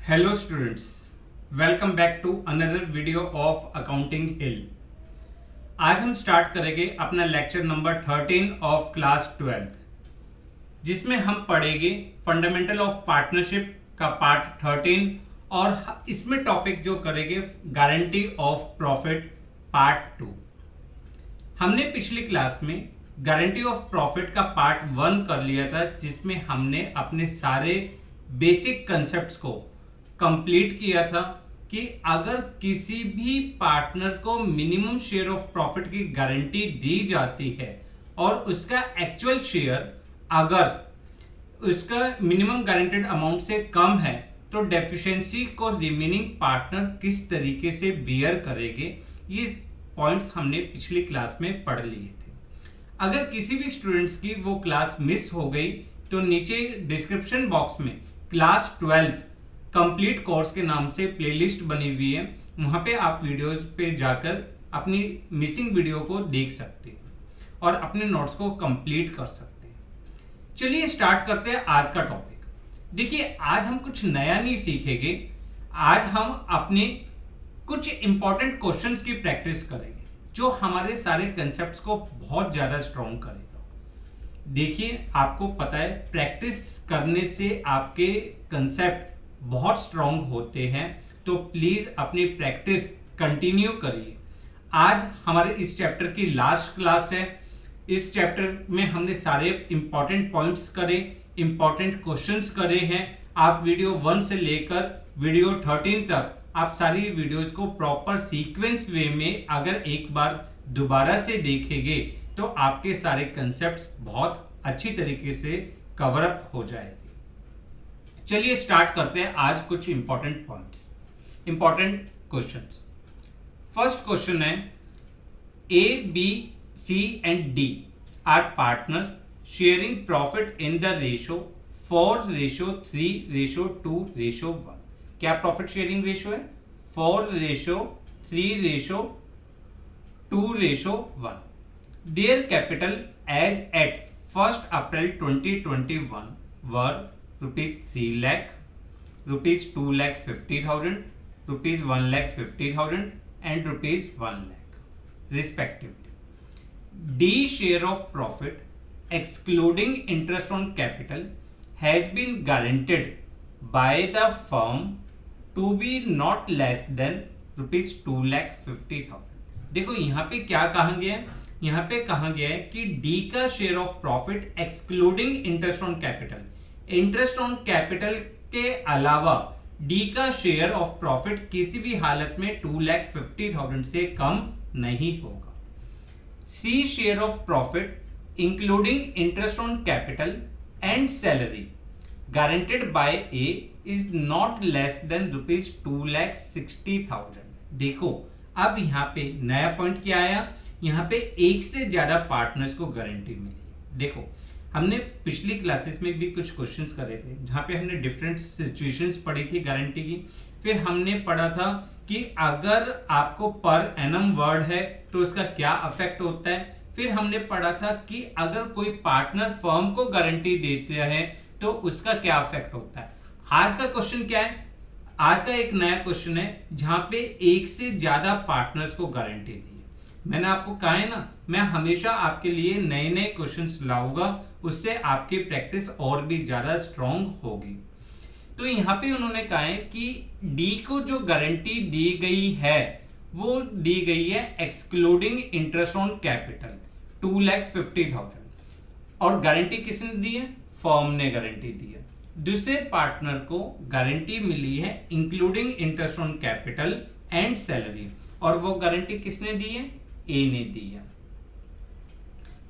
Hello students, welcome back to another video of accounting hill. आज हम start करेंगे अपना लेक्चर नंबर 13 ऑफ क्लास 12, जिसमें हम पढ़ेंगे फंडामेंटल ऑफ पार्टनरशिप का पार्ट 13 और इसमें टॉपिक जो करेंगे गारंटी ऑफ प्रॉफिट पार्ट 2। हमने पिछली क्लास में गारंटी ऑफ प्रॉफिट का पार्ट 1 कर लिया था, जिसमें हमने अपने सारे बेसिक कंसेप्ट्स को कंप्लीट किया था कि अगर किसी भी पार्टनर को मिनिमम शेयर ऑफ प्रॉफिट की गारंटी दी जाती है और उसका एक्चुअल शेयर अगर उसका मिनिमम गारंटेड अमाउंट से कम है तो डेफिशिएंसी को रिमेनिंग पार्टनर किस तरीके से बियर करेंगे, ये पॉइंट्स हमने पिछली क्लास में पढ़ लिए थे। अगर किसी भी स्टूडेंट्स की वो क्लास मिस हो गई तो नीचे डिस्क्रिप्शन बॉक्स में क्लास 12 कंप्लीट कोर्स के नाम से प्लेलिस्ट बनी हुई है, वहां पे आप वीडियोस पे जाकर अपनी मिसिंग वीडियो को देख सकते हैं और अपने नोट्स को कंप्लीट कर सकते हैं। चलिए स्टार्ट करते हैं आज का टॉपिक। देखिए, आज हम कुछ नया नहीं सीखेंगे, आज हम अपने कुछ इंपॉर्टेंट क्वेश्चंस की प्रैक्टिस करेंगे जो हमारे सारे कंसेप्ट्स को बहुत ज्यादा स्ट्रॉन्ग करेगा। देखिए, आपको पता है प्रैक्टिस करने से आपके कंसेप्ट बहुत स्ट्रॉन्ग होते हैं, तो प्लीज अपनी प्रैक्टिस कंटिन्यू करिए। आज हमारे इस चैप्टर की लास्ट क्लास है। इस चैप्टर में हमने सारे इंपॉर्टेंट पॉइंट्स करे, इंपॉर्टेंट क्वेश्चंस करे हैं। आप वीडियो 1 से लेकर वीडियो 13 तक आप सारी वीडियोस को प्रॉपर सीक्वेंस वे में अगर एक बार दोबारा से देखेंगे तो आपके सारे कंसेप्ट्स बहुत अच्छी तरीके से कवर अप हो जाएंगे। चलिए स्टार्ट करते हैं आज कुछ important points, important questions. First question है, A B C and D are partners sharing profit in the ratio 4:3:2:1। क्या प्रॉफिट शेयरिंग रेशो है? 4:3:2:1। Their capital as at 1 April 2021 were ₹3 lakh, ₹2,50,000, ₹1,50,000 and ₹1 lakh respectively. D share of profit excluding interest on capital has been guaranteed by the firm to be not less than ₹2,50,000. देखो यहाँ पे क्या कहा गया है, यहाँ पे कहा गया है कि D का share of profit excluding interest on capital, interest on capital के अलावा डी का शेयर ऑफ प्रॉफिट किसी भी हालत में 2,50,000 से कम नहीं होगा। C share of profit including interest on capital and salary guaranteed by A is not less than ₹2,60,000। देखो, अब यहाँ पे नया पॉइंट क्या आया, यहाँ पे एक से ज्यादा पार्टनर्स को गारंटी मिली। देखो, हमने पिछली क्लासेस में भी कुछ क्वेश्चंस करे थे जहां पे हमने डिफरेंट सिचुएशंस पढ़ी थी गारंटी की। फिर हमने पढ़ा था कि अगर आपको पर एनम वर्ड है तो उसका क्या अफेक्ट होता है। फिर हमने पढ़ा था कि अगर कोई पार्टनर फर्म को गारंटी देता है तो उसका क्या अफेक्ट होता है। आज का क्वेश्चन क्या है? आज का एक नया क्वेश्चन है जहां पे एक से ज्यादा पार्टनर्स को गारंटी दी। मैंने आपको कहा है ना, मैं हमेशा आपके लिए नए नए क्वेश्चंस लाऊंगा, उससे आपकी प्रैक्टिस और भी ज्यादा स्ट्रांग होगी। तो यहाँ पे उन्होंने कहा है कि डी को जो गारंटी दी गई है वो दी गई है एक्सक्लूडिंग इंटरेस्ट ऑन कैपिटल 2,50,000, और गारंटी किसने दी है? फर्म ने गारंटी दी है। दूसरे पार्टनर को गारंटी मिली है including interest on capital and salary, और वो गारंटी किसने दी है? ए ने दी है।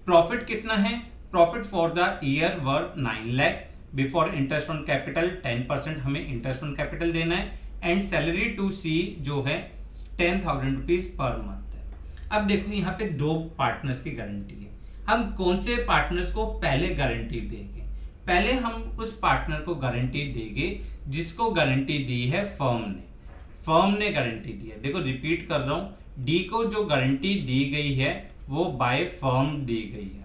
प्रॉफिट कितना है? Profit for the year were 9 lakh, before interest on capital 10% हमें इंटरेस्ट ऑन कैपिटल देना है, एंड सैलरी टू सी जो है 10,000 रुपीज पर मंथ है। अब देखो, यहाँ पे दो पार्टनर्स की गारंटी है। हम कौन से पार्टनर्स को पहले गारंटी देंगे? पहले हम उस पार्टनर को गारंटी देंगे जिसको गारंटी दी है फर्म ने गारंटी दी है। देखो, रिपीट कर रहा हूं, डी को जो गारंटी दी गई है वो बाय फर्म दी गई है,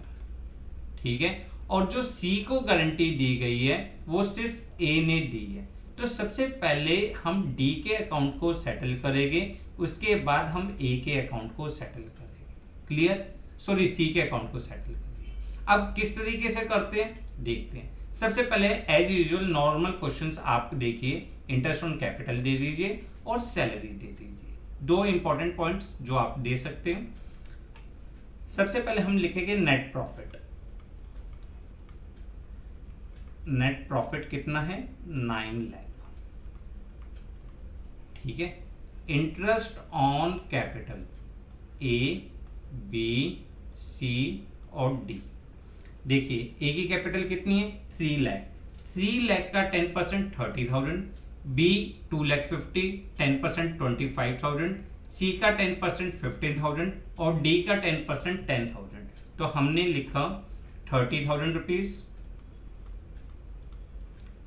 ठीक है। और जो सी को गारंटी दी गई है वो सिर्फ ए ने दी है। तो सबसे पहले हम डी के अकाउंट को सेटल करेंगे, उसके बाद हम ए के अकाउंट को सेटल करेंगे। क्लियर? सॉरी, सी के अकाउंट को सेटल करेंगे। अब किस तरीके से करते हैं देखते हैं। सबसे पहले एज यूजुअल नॉर्मल क्वेश्चंस आप देखिए, इंटरेस्ट ऑन कैपिटल दे दीजिए और सैलरी दे दीजिए। दो इंपॉर्टेंट पॉइंट्स जो आप दे सकते हैं। सबसे पहले हम लिखेंगे नेट प्रॉफिट। नेट प्रॉफिट कितना है? 9 लाख। ठीक है। Interest on capital A, B, C और डी। देखिए ए की कैपिटल कितनी है? 3 लाख। 3 लाख का 10% 30,000, बी 2,50,000, 10% 25,000, सी का 10% 15,000 और डी का 10% 10,000। तो हमने लिखा 30,000 रुपीज,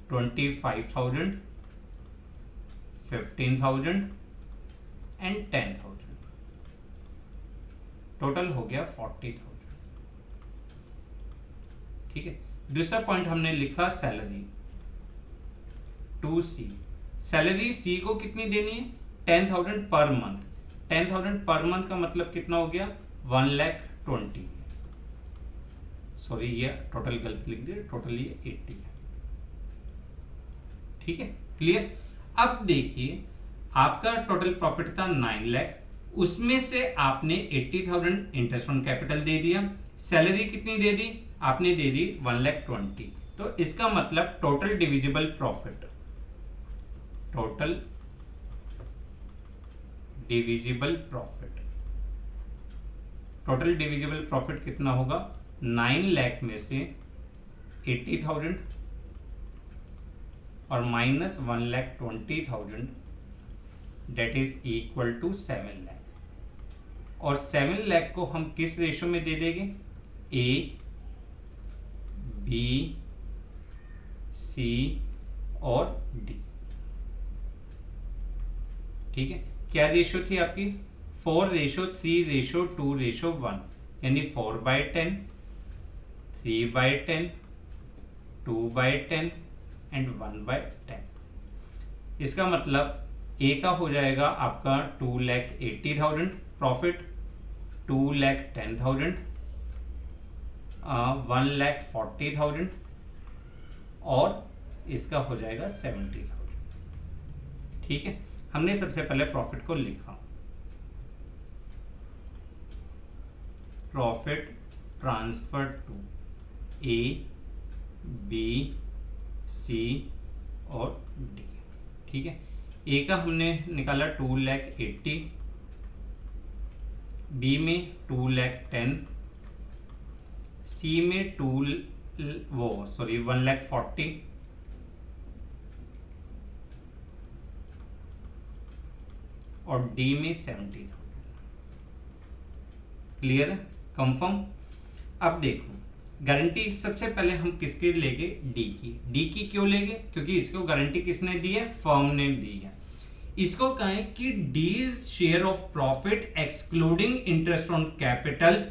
25,000, 15,000 एंड 10,000। टोटल हो गया 40,000। ठीक है। दूसरा पॉइंट हमने लिखा सैलरी टू सी। सैलरी सी को कितनी देनी है? 10,000 पर मंथ। 10,000 पर मंथ का मतलब कितना हो गया? 1,20,000। सॉरी, ये टोटल गलत लिख दिया, टोटल ये 80 है। ठीक है, क्लियर? अब देखिए आपका टोटल प्रॉफिट था 9 लाख, उसमें से आपने 80,000 इंटरेस्ट ऑन कैपिटल दे दिया। सैलरी कितनी दे दी? आपने दे दी 1,20,000। तो इसका मतलब total divisible profit, total divisible profit, total divisible profit कितना होगा? 9 लाख में से 80,000 और minus 1,20,000, that is equal to 7 lakh. और 7 लाख को हम किस रेशो में दे देंगे? ए, बी, सी और डी। ठीक है। क्या रेशो थी आपकी? 4:3:2:1, यानी 4/10, 3/10, 2/10 एंड 1/10। इसका मतलब ए का हो जाएगा आपका 2,80,000 प्रॉफिट, 2,10,000, 1,40,000 और इसका हो जाएगा 70,000। ठीक है। हमने सबसे पहले प्रॉफिट को लिखा, profit transfer to A, B, C और डी। ठीक है। ए का हमने निकाला 2,80,000, बी में 2,10,000, सी में 1,40,000 और डी में 70,000। क्लियर है? कंफर्म? अब देखो गारंटी सबसे पहले हम किसके लेंगे? डी की। डी की क्यों लेंगे? क्योंकि इसको गारंटी किसने दी है? फर्म ने दी है। इसको कहें कि D's share of profit excluding interest on capital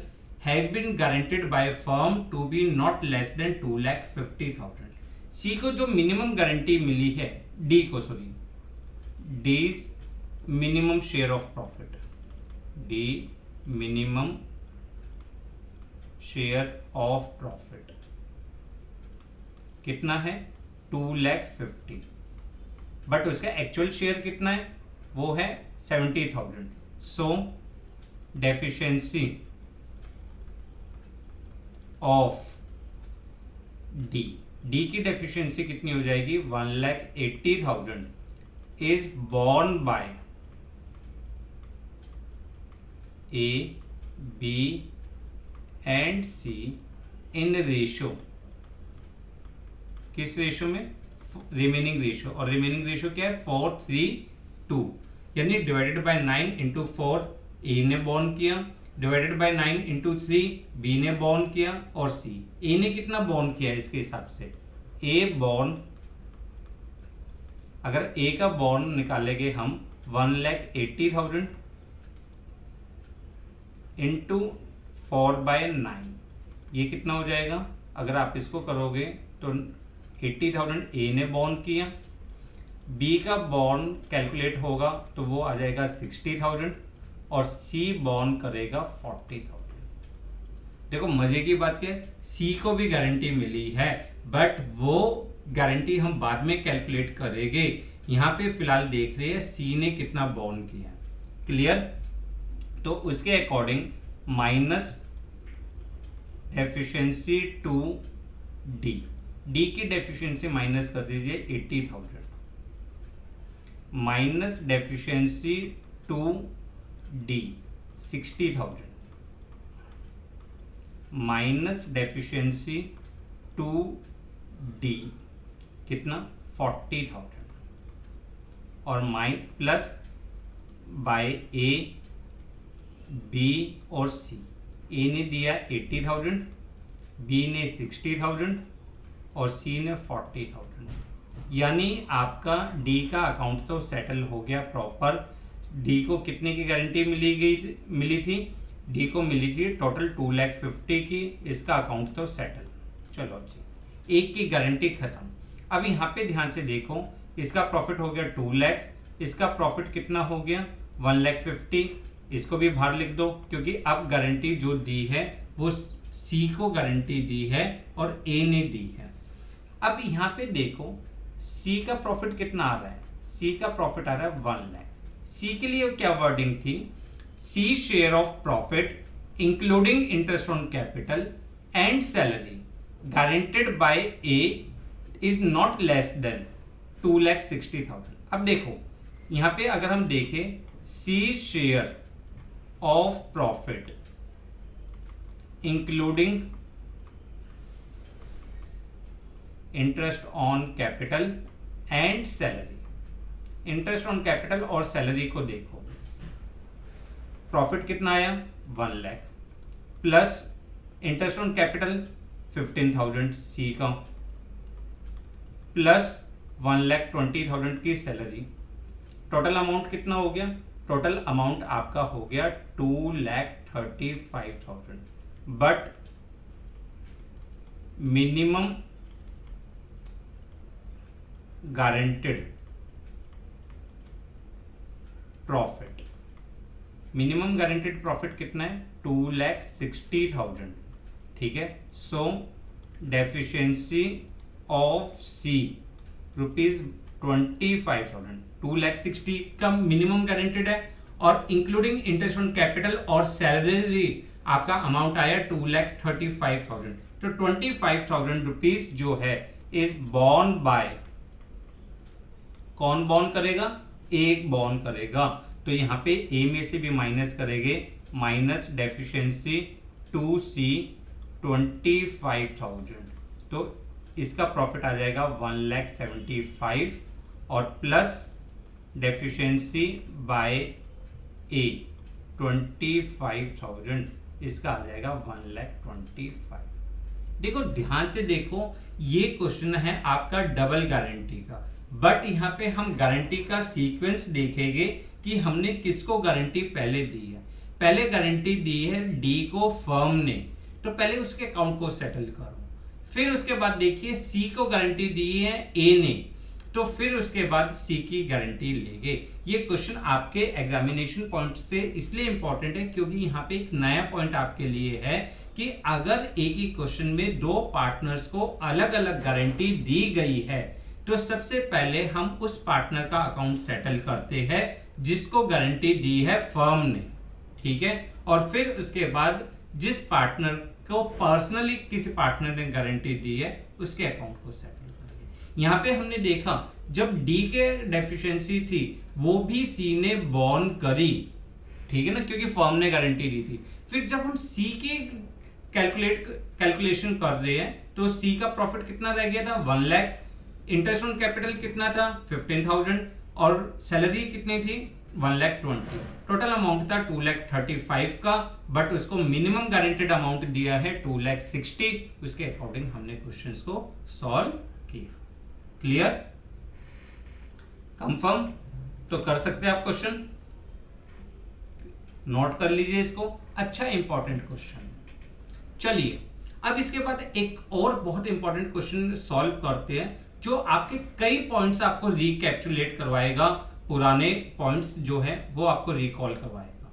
has been guaranteed by firm to be not less than 2,50,000। C को जो मिनिमम गारंटी मिली है, डी को sorry, D's minimum share of profit, D minimum share of profit कितना है? 2,50,000। But उसका actual share कितना है? वो है 70,000। So deficiency of D, D की डेफिशिएंसी कितनी हो जाएगी? 1,80,000 is borne by A, B and C in ratio. किस रेशो में? Remaining ratio. और रिमेनिंग रेशो क्या है? 4:3:2, यानी डिवाइडेड बाय 9 इंटू 4 ए ने बॉर्न किया, डिवाइडेड बाय 9 इंटू 3 बी ने बॉर्न किया और सी। ए ने कितना बॉर्न किया इसके हिसाब से? ए बॉर्न, अगर ए का बॉर्न निकालेंगे हम 1,80,000 इंटू 4/9, ये कितना हो जाएगा? अगर आप इसको करोगे तो 80,000 ए ने बॉर्न किया, बी का बॉन्ड कैलकुलेट होगा तो वो आ जाएगा 60,000 और सी बॉन्ड करेगा 40,000। देखो मजे की बात क्या है, सी को भी गारंटी मिली है बट वो गारंटी हम बाद में कैलकुलेट करेंगे। यहाँ पे फिलहाल देख रहे हैं सी ने कितना बॉन्ड किया। क्लियर? तो उसके according minus deficiency to D, D की डेफिशिएंसी माइनस कर दीजिए 80,000 minus deficiency to D 60,000 minus deficiency to D कितना 40,000 और प्लस बाय ए बी और सी। ए ने दिया 80,000, बी ने 60,000 और सी ने 40,000। यानी आपका डी का अकाउंट तो सेटल हो गया प्रॉपर। डी को कितने की गारंटी मिली थी? डी को मिली थी टोटल 2,50,000 की। इसका अकाउंट तो सेटल। चलो जी, एक की गारंटी खत्म। अब यहाँ पे ध्यान से देखो, इसका प्रॉफिट हो गया 2 लाख, इसका प्रॉफिट कितना हो गया 1,50,000। इसको भी बाहर लिख दो क्योंकि अब गारंटी जो दी है वो सी को गारंटी दी है और ए ने दी है। अब यहाँ पे देखो सी का प्रॉफिट कितना आ रहा है, सी का प्रॉफिट आ रहा है 1 लाख। सी के लिए क्या वर्डिंग थी? C share of profit including interest on capital and salary guaranteed by A is not less than 2,60,000। अब देखो यहाँ पे अगर हम देखें C share of profit including interest on capital and salary, interest on capital और salary को देखो, प्रॉफिट कितना आया 1 lakh plus interest on capital 15,000 C का प्लस 1,20,000 की सैलरी। टोटल अमाउंट कितना हो गया? टोटल अमाउंट आपका हो गया 2,35,000 but minimum guaranteed profit, minimum guaranteed profit कितना है 2,60,000। ठीक है, सो डेफिशिएंसी ऑफ सी ₹25,000। 2,60,000 का मिनिमम गारंटेड है और इंक्लूडिंग इंटरेस्ट ऑन कैपिटल और सैलरी आपका अमाउंट आया 2,35,000। तो 25,000 रुपीज जो है इज बॉर्न बाय, कौन बॉर्न करेगा? एक बॉर्न करेगा। तो यहाँ पे ए में से भी माइनस करेंगे, माइनस डेफिशिएंसी टू सी 25,000। तो इसका प्रॉफिट आ जाएगा 1,75,000 और प्लस डेफिशिएंसी बाय ए 25,000, इसका आ जाएगा 1,25,000। देखो ध्यान से देखो, ये क्वेश्चन है आपका डबल गारंटी का, बट यहाँ पे हम गारंटी का सीक्वेंस देखेंगे कि हमने किसको गारंटी पहले दी है। पहले गारंटी दी है डी को फर्म ने, तो पहले उसके अकाउंट को सेटल करो। फिर उसके बाद देखिए सी को गारंटी दी है ए ने, तो फिर उसके बाद सी की गारंटी लेंगे। ये क्वेश्चन आपके एग्जामिनेशन पॉइंट से इसलिए इंपॉर्टेंट है क्योंकि यहाँ पे एक नया पॉइंट आपके लिए है कि अगर एक ही क्वेश्चन में दो पार्टनर्स को अलग अलग गारंटी दी गई है तो सबसे पहले हम उस पार्टनर का अकाउंट सेटल करते हैं जिसको गारंटी दी है फर्म ने। ठीक है, और फिर उसके बाद जिस पार्टनर को पर्सनली किसी पार्टनर ने गारंटी दी है उसके अकाउंट को सेटल करेंगे। यहाँ पे हमने देखा जब डी के डेफिशिएंसी थी वो भी सी ने बॉर्न करी, ठीक है ना, क्योंकि फर्म ने गारंटी दी थी। फिर जब हम सी की कैलकुलेशन कर रहे हैं तो सी का प्रॉफिट कितना रह गया था 1 लाख, इंटरेस्ट ऑन कैपिटल कितना था 15,000 और सैलरी कितनी थी 1,20,000। टोटल अमाउंट था 2,35,000 का, बट उसको मिनिमम गारंटेड अमाउंट दिया है 2,60,000। उसके अकॉर्डिंग हमने क्वेश्चंस को सॉल्व किया। क्लियर? कंफर्म? तो कर सकते हैं आप क्वेश्चन, नोट कर लीजिए इसको। अच्छा इंपॉर्टेंट क्वेश्चन। चलिए अब इसके बाद एक और बहुत इंपॉर्टेंट क्वेश्चन सॉल्व करते हैं। जो आपके कई पॉइंट्स आपको रिकैप्चुलेट करवाएगा, पुराने पॉइंट्स जो है वो आपको रिकॉल करवाएगा।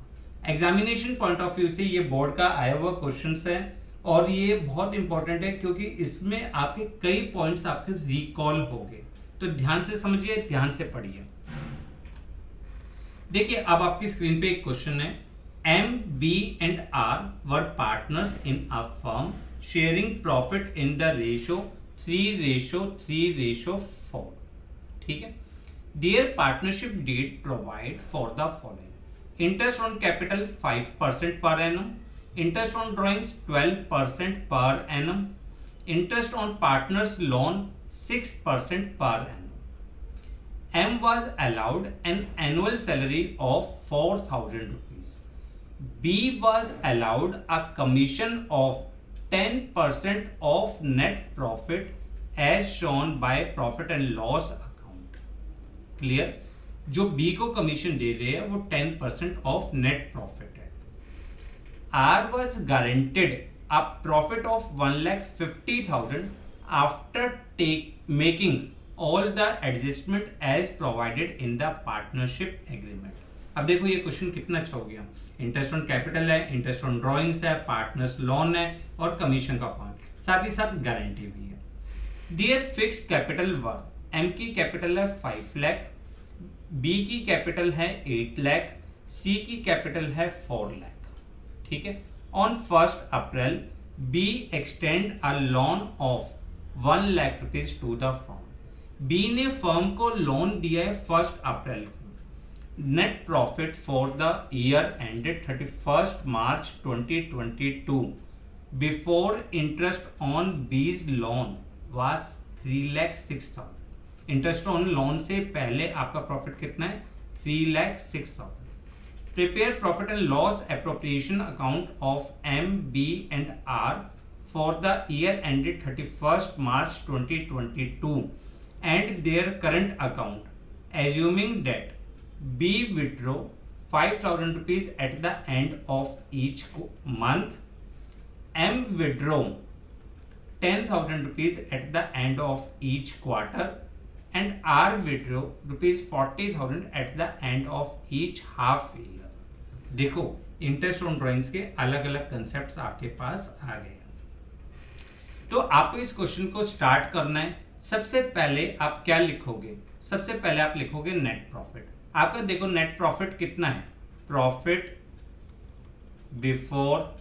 एग्जामिनेशन पॉइंट ऑफ व्यू से ये बोर्ड का आया हुआ क्वेश्चन है और ये बहुत इंपॉर्टेंट है क्योंकि इसमें आपके कई पॉइंट्स आपके रिकॉल हो गए। तो ध्यान से समझिए, ध्यान से पढ़िए। देखिए अब आपकी स्क्रीन पे एक क्वेश्चन है, M, B and R were partners in a firm sharing profit in the ratio 3:3:4. ठीक है। Their partnership did provide for the following: interest on capital 5% per annum, interest on drawings 12% per annum, interest on partners loan 6% per annum. M was allowed an annual salary of 4,000 rupees. B was allowed a commission of 10% of net profit as shown by profit and loss account. Clear? जो B को commission दे रहे हैं वो 10% of net profit है। R was guaranteed a profit of 1,50,000 after making all the adjustment as provided in the partnership agreement. अब देखो ये question कितना अच्छा हो गया। इंटरेस्ट ऑन कैपिटल है, इंटरेस्ट ऑन ड्रॉइंग्स है, पार्टनर्स लोन है और कमीशन का पॉइंट, साथ ही साथ गारंटी भी है। Their fixed capital were, M की कैपिटल है 5 लाख, बी की कैपिटल है 8 लाख, सी की कैपिटल है 4 लाख। ठीक है। On 1 April B extend a loan of 1 lakh rupees to the firm. B ने फर्म को लोन दिया है 1 अप्रैल को। Net profit for the year ended 31 March 2022 before interest on B's loan was 3,06,000। Interest on loan से पहले आपका प्रॉफिट कितना है? 3,06,000। Prepare profit and loss appropriation account of M, B and R for the year ended 31 March 2022 and their current account, assuming that B withdraw 5,000 rupees at the end of each month, M withdraw 10,000 rupees at the end of each quarter, and R withdraw rupees 40,000 at the end of each half year. देखो interest on drawings के अलग अलग concepts आपके पास आ गए। तो आपको इस question को स्टार्ट करना है। सबसे पहले आप क्या लिखोगे? सबसे पहले आप लिखोगे नेट प्रॉफिट। आपका देखो नेट प्रॉफिट कितना है? Profit before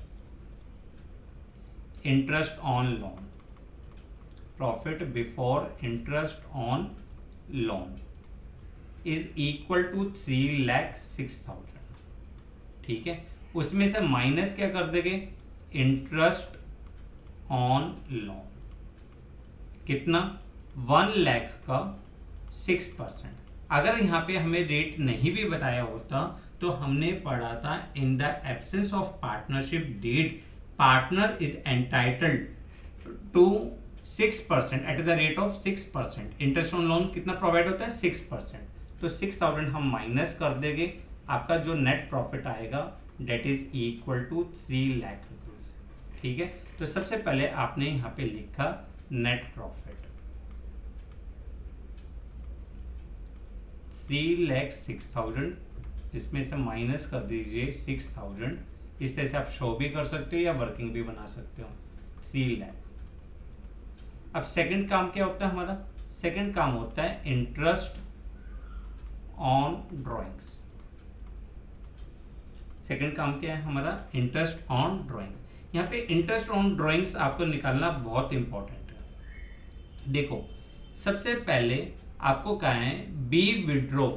interest on loan, profit before interest on loan is equal to 3,06,000। ठीक है। उसमें से माइनस क्या कर देंगे? इंटरेस्ट ऑन लोन कितना? 1 लाख का 6%। अगर यहाँ पे हमें रेट नहीं भी बताया होता तो हमने पढ़ा था in the absence of partnership deed partner is entitled to 6% at the rate of 6%। Interest on loan कितना प्रोवाइड होता है? 6%। तो 6,000 हम माइनस कर देंगे, आपका जो नेट प्रॉफिट आएगा that is equal to 3 lakh rupees. ठीक है। तो सबसे पहले आपने यहाँ पे लिखा नेट प्रॉफिट 3,06,000, इसमें से माइनस कर दीजिए 6,000। इस तरह से आप शो भी कर सकते हो या वर्किंग भी बना सकते हो। 3 लाख। अब सेकंड काम क्या होता है हमारा? सेकंड काम होता है इंटरेस्ट ऑन ड्राइंग्स। सेकंड काम क्या है हमारा? Interest on drawings. यहाँ पे इंटरेस्ट ऑन ड्राइंग्स आपको निकालना बहुत इंपॉर्टेंट है। देखो सबसे पहले आपको कहा है B withdraw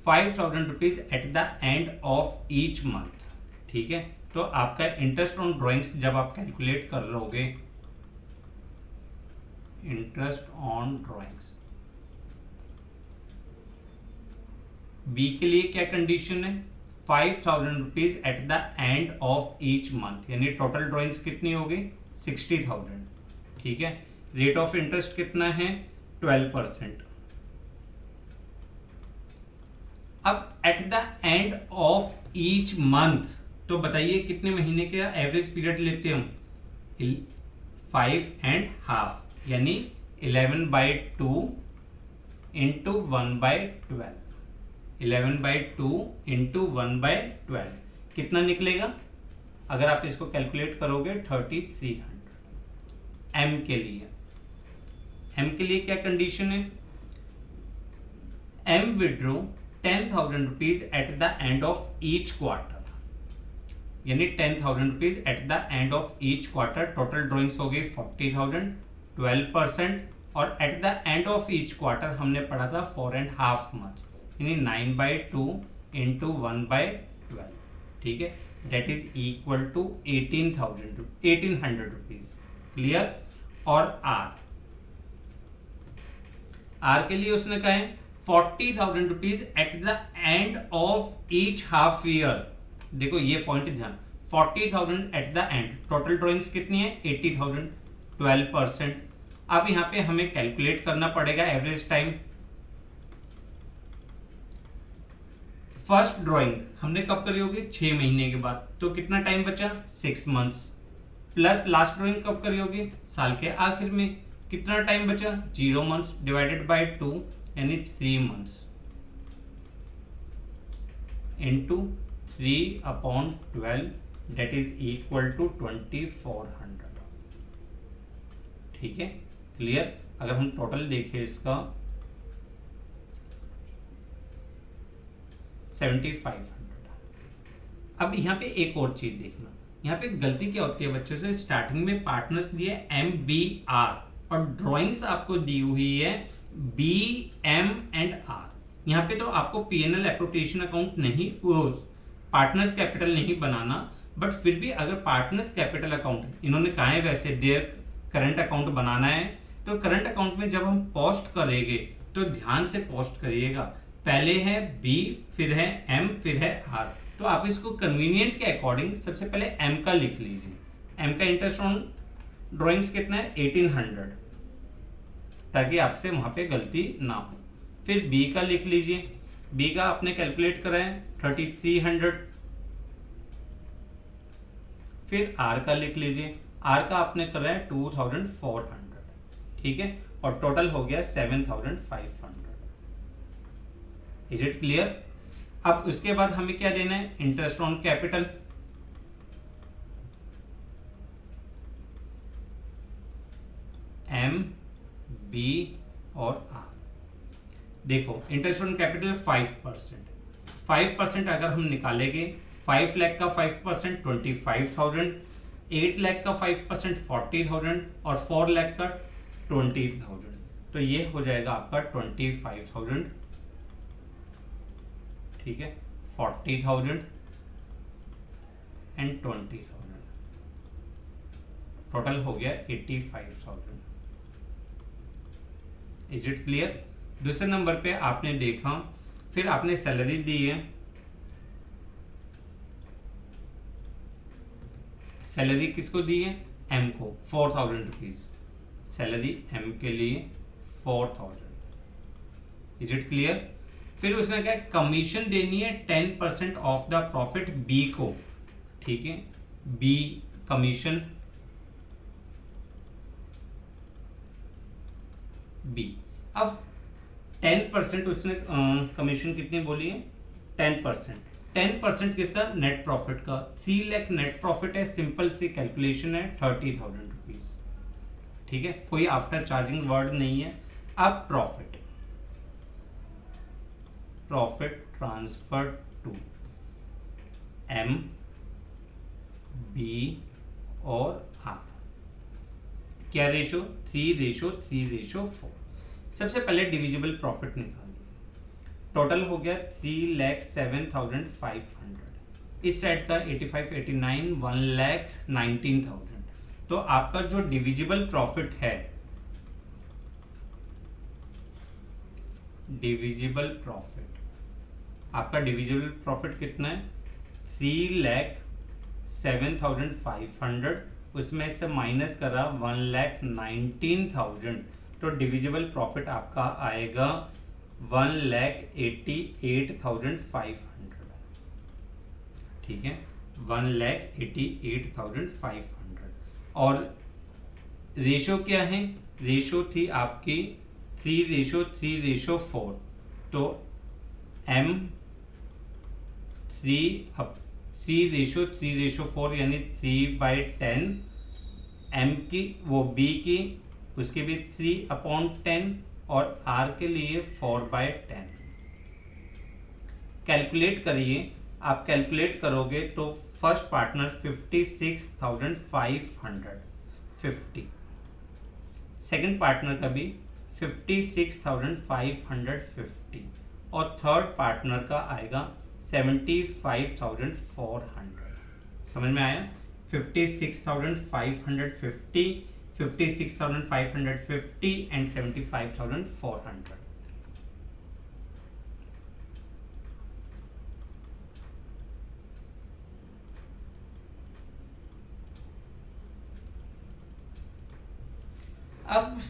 5,000 rupees at the end of each month. ठीक है। तो आपका इंटरेस्ट ऑन ड्राइंग्स जब आप कैलकुलेट कर रहोगे, इंटरेस्ट ऑन ड्राइंग्स बी के लिए क्या कंडीशन है? 5,000 rupees at the end of each month, यानी टोटल ड्राइंग्स कितनी होगी? 60,000। ठीक है। रेट ऑफ इंटरेस्ट कितना है? 12%। अब eight the end of each month, तो बताइए कितने महीने का एवरेज पीरियड लेते हैं हम? 5.5, यानी 11/2 इंटू 1/12, 11/2 इंटू 1/12 कितना निकलेगा? अगर आप इसको कैलकुलेट करोगे 3300। एम के लिए, एम के लिए क्या कंडीशन है? M withdrew 10,000 rupees at the end of each quarter, यानी 10,000 rupees at the end of each quarter. Total drawings हो गई 40,000, 12%, और at the end of each quarter हमने पढ़ा था 4.5 मंथ, यानी 9/2 इंटू 1/12, ठीक है, that is equal to 1800 rupees. Clear? और आर के लिए उसने कहा है 40,000 rupees at the end of each half year. देखो ये पॉइंट ध्यान, 40,000 at the end, total drawings कितनी है? 80,000, 12%। अब यहां पे हमें कैलकुलेट करना पड़ेगा एवरेज टाइम। फर्स्ट ड्राइंग हमने कब करी होगी? 6 महीने के बाद, तो कितना टाइम बचा? 6 मंथ्स। प्लस लास्ट ड्राइंग कब करी होगी? साल के आखिर में, कितना टाइम बचा? 0 मंथ्स, डिवाइडेड बाय 2 यानी 3 months, into 3/12 that is equal to 2400। ठीक है, क्लियर? अगर हम टोटल देखें इसका 7500। अब यहाँ पे एक और चीज देखना, यहाँ पे गलती क्या होती है बच्चों से? स्टार्टिंग में पार्टनर्स दिए MBR और ड्राइंग्स आपको दी हुई है BM&R। यहाँ पे तो आपको P&L एप्रोप्रिएशन अकाउंट नहीं, पार्टनर्स कैपिटल नहीं बनाना, बट फिर भी अगर पार्टनर्स कैपिटल अकाउंट इन्होंने कहा है वैसे देयर करंट अकाउंट बनाना है, तो करंट अकाउंट में जब हम पोस्ट करेंगे तो ध्यान से पोस्ट करिएगा। पहले है B, फिर है M, फिर है R। तो आप इसको कन्वीनियंट के अकॉर्डिंग सबसे पहले M का लिख लीजिए। M का इंटरेस्ट ऑन ड्राइंग्स कितना है? 1800, ताकि आपसे वहां पे गलती ना हो। फिर B का लिख लीजिए, B का आपने कैलकुलेट करा है 3300। फिर R का लिख लीजिए, R का आपने करा है 2400, ठीक है, और टोटल हो गया 7500। Is it clear? अब उसके बाद हमें क्या देना है? Interest on capital. M, B और R। देखो इंटरेस्ट ऑन कैपिटल 5%, 5% अगर हम निकालेंगे, 5 लाख का 5% 25,000, 8 लाख का 5% 40,000 और 4 लाख का 20,000, तो ये हो जाएगा आपका 25,000, ठीक है, 40,000 एंड 20,000, टोटल हो गया 85,000। Is it clear? दूसरे नंबर पे आपने देखा, फिर आपने सैलरी दी है, सैलरी किसको दी है? M को 4,000 रुपीज, सैलरी M के लिए 4,000। Is it clear? फिर उसने क्या कमीशन देनी है 10% ऑफ द प्रॉफिट B को, ठीक है, B कमीशन B। अब 10% उसने कमीशन कितनी बोली है? 10%। 10% किसका? नेट प्रॉफिट का। 3 लाख नेट प्रॉफिट है, सिंपल सी कैलकुलेशन है 30,000 रुपीज, ठीक है, कोई आफ्टर चार्जिंग वर्ड नहीं है। अब profit, profit transfer to M, B और R। क्या रेशो? 3:3:4। सबसे पहले डिविजिबल प्रॉफिट निकालिए, टोटल हो गया 3,07,500। इस साइड का 85, 89, 1,19,000। तो आपका जो डिविजिबल प्रॉफिट है, डिविजिबल प्रॉफिट, आपका डिविजिबल प्रॉफिट कितना है? 3,07,500, उसमें से माइनस करा 1,19,000, तो डिविजिबल प्रॉफिट आपका आएगा 1,88,500, ठीक है, 1,88,500। और रेशो क्या है? रेशो थी आपकी 3:3:4, तो M 3:3:4 यानी 3/10, M की वो B की उसकी भी 3/10 और R के लिए 4/10। कैलकुलेट करिए, आप कैलकुलेट करोगे तो फर्स्ट पार्टनर 56,550, सेकंड पार्टनर का भी 56,550 और थर्ड पार्टनर का आएगा 75,400। समझ में आया? 56,550, 56,550 एंड 75,400। अब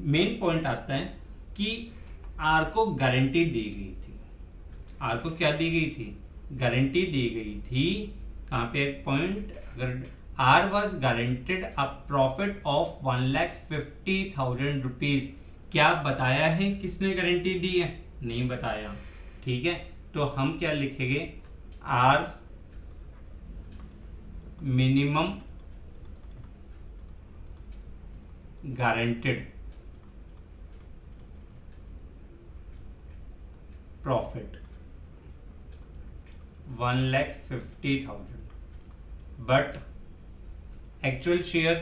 मेन पॉइंट आता है कि आर को गारंटी दी गई थी। आर को क्या दी गई थी? गारंटी दी गई थी। कहाँ पे एक पॉइंट, अगर R was guaranteed a profit of 1,50,000 rupees, क्या बताया है किसने गारंटी दी है? नहीं बताया। ठीक है, तो हम क्या लिखेंगे? R minimum guaranteed profit 1,50,000, but actual share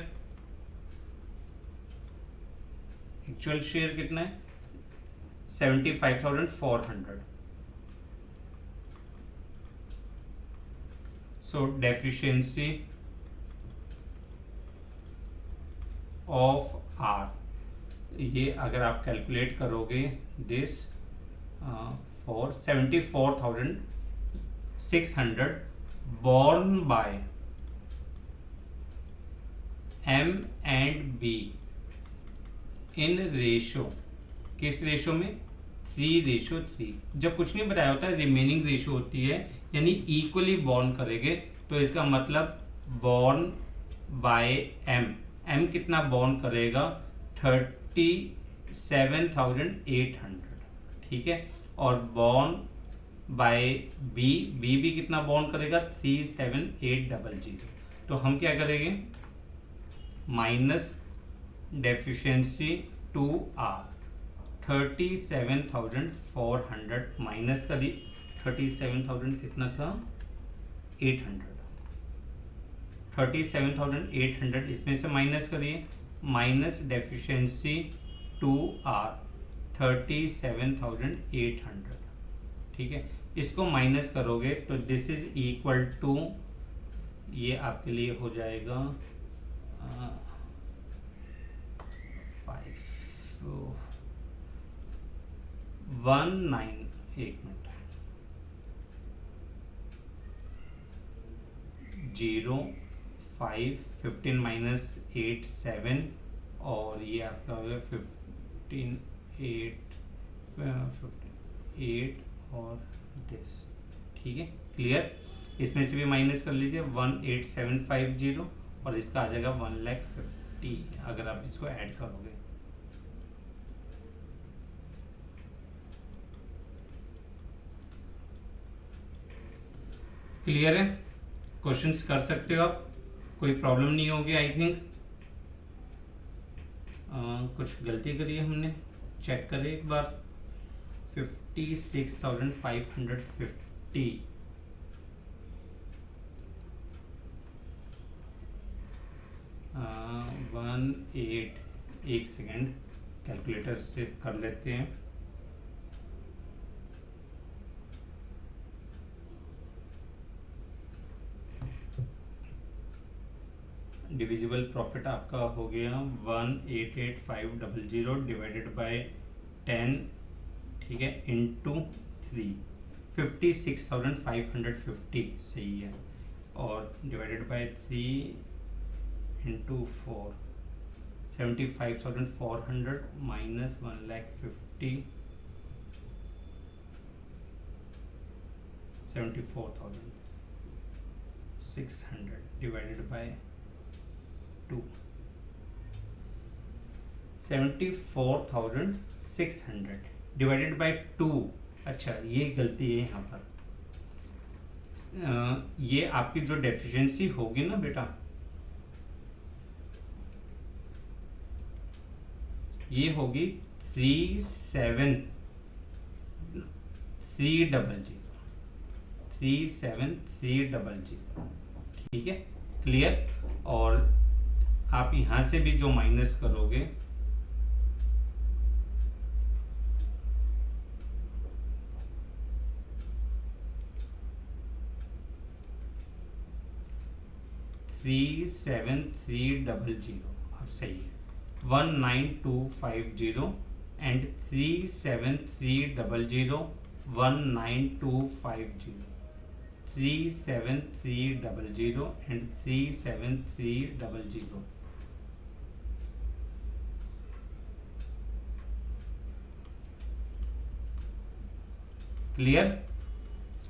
कितना है? 75,400। सो डेफिशिएंसी ऑफ आर, ये अगर आप कैलकुलेट करोगे this for 74,600 borne by M and B in ratio, किस रेशो में? 3:3। जब कुछ नहीं बताया होता है, रिमेनिंग रेशो होती है, यानी इक्वली बॉर्न करेंगे, तो इसका मतलब बॉर्न बाय M। M कितना बॉर्न करेगा? 37,800। ठीक है, और बॉर्न बाय बी, बी भी कितना बॉर्न करेगा? 37,800। तो हम क्या करेंगे? Minus deficiency to R 37,400 minus करिए। 37,000 कितना था? 800। 37,800 इसमें से माइनस करिए, माइनस डेफिशिएंसी टू आर 37,800। ठीक है, इसको माइनस करोगे तो दिस इज इक्वल टू, ये आपके लिए हो जाएगा 519, एक मिनट, 0, 5, 15 माइनस 8, 7, और ये आपका हो गया 15, 8 और दिस। ठीक है, क्लियर? इसमें से भी माइनस कर लीजिए 18750 और इसका आ जाएगा 1,50,000 अगर आप इसको ऐड करोगे। क्लियर है? क्वेश्चंस कर सकते हो आप, कोई प्रॉब्लम नहीं होगी आई थिंक। कुछ गलती करी है हमने, चेक करें एक बार। 56,550, 18, एक सेकेंड कैलकुलेटर से कर लेते हैं। डिविजिबल प्रॉफिट आपका हो गया 1,88,500 डिवाइडेड बाय 10, ठीक है, इंटू 3, 56,550 सही है, और divided by 3 into 4, 75,400 minus 1,50,000, 74,600 divided by 2, 74,600 divided by 2। अच्छा, ये गलती है यहाँ पर। ये आपकी जो डेफिशिएंसी होगी ना बेटा, ये होगी 37300। ठीक है, क्लियर। और आप यहां से भी जो माइनस करोगे, अब सही है, 19250 एंड 37300 19250, 37300 एंड 37300। क्लियर।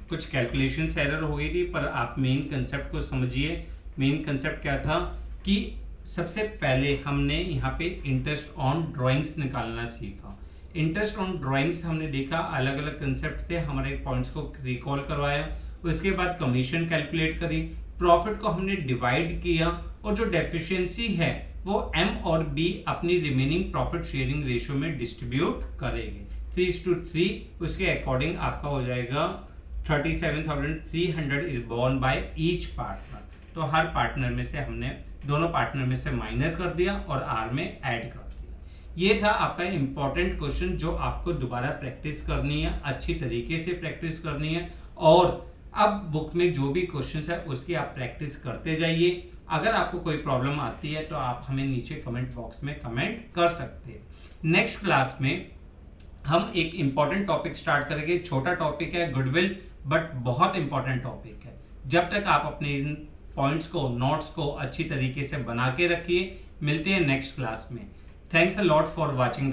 कुछ कैलकुलेशंस एरर हो गई थी, पर आप मेन कंसेप्ट को समझिए। मेन कंसेप्ट क्या था कि सबसे पहले हमने यहाँ पे इंटरेस्ट ऑन ड्राइंग्स निकालना सीखा। इंटरेस्ट ऑन ड्राइंग्स हमने देखा, अलग अलग कंसेप्ट थे, हमारे पॉइंट्स को रिकॉल करवाया। उसके बाद कमीशन कैलकुलेट करी, प्रॉफिट को हमने डिवाइड किया, और जो डेफिशिएंसी है वो एम और बी अपनी रिमेनिंग प्रॉफिट शेयरिंग रेशियो में डिस्ट्रीब्यूट करेंगे 3:3। उसके अकॉर्डिंग आपका हो जाएगा 37,300 is borne by each partner. तो हर पार्टनर में से हमने दोनों पार्टनर में से माइनस कर दिया और आर में ऐड कर दिया। ये था आपका इंपॉर्टेंट क्वेश्चन जो आपको दोबारा प्रैक्टिस करनी है, अच्छी तरीके से प्रैक्टिस करनी है। और अब बुक में जो भी क्वेश्चन है उसकी आप प्रैक्टिस करते जाइए। अगर आपको कोई प्रॉब्लम आती है तो आप हमें नीचे कमेंट बॉक्स में कमेंट कर सकते हैं। नेक्स्ट क्लास में हम एक इंपॉर्टेंट टॉपिक स्टार्ट करेंगे। छोटा टॉपिक है गुडविल, बट बहुत इंपॉर्टेंट टॉपिक है। जब तक आप अपने इन पॉइंट्स को, नोट्स को अच्छी तरीके से बना के रखिए। मिलते हैं नेक्स्ट क्लास में। Thanks a lot for watching the